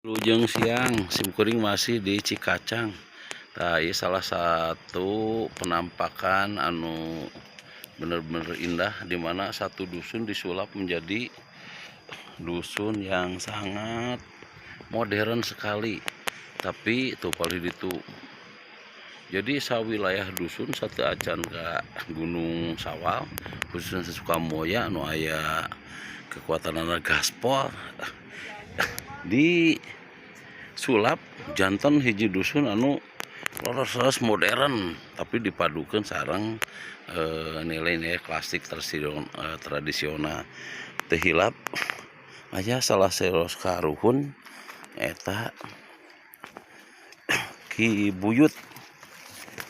Lujeng siang, simkuring masih di Cikacang. Nah, ini salah satu penampakan anu bener-bener indah, dimana satu dusun disulap menjadi dusun yang sangat modern sekali. Tapi itu paling itu. Jadi sawilayah dusun satu acan ke Gunung Sawal, khususnya Sukamoya anu aya kekuatan gaspol di sulap jantan hiji dusun anu loros modern tapi dipadukan sarang nilai-nilai klasik tradisional tehilap aja salah seros karuhun eta Ki Buyut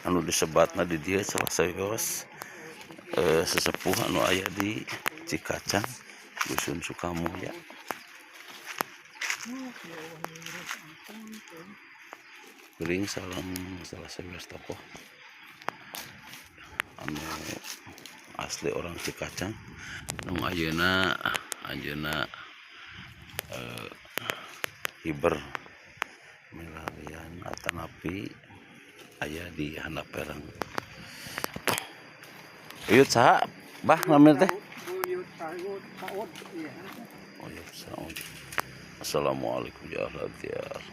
anu disebatna di dia salah seos sesepuh anu aya di Cikacang dusun Sukamoya. Kuring salam salah sebelas tokoh anu asli orang Cikacang nu ayeuna hiber milarian atanapi aya di handap perang. Uyut saha bah namanya teh? Uyut saud. Assalamualaikum ya Rabbiyar.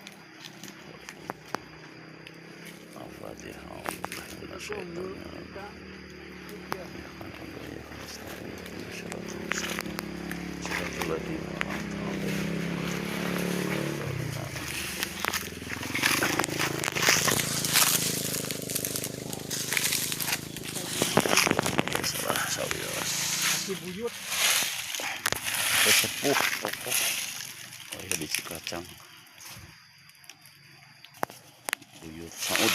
Buyut Sesepuh tokoh di Cikacang Buyut Saud.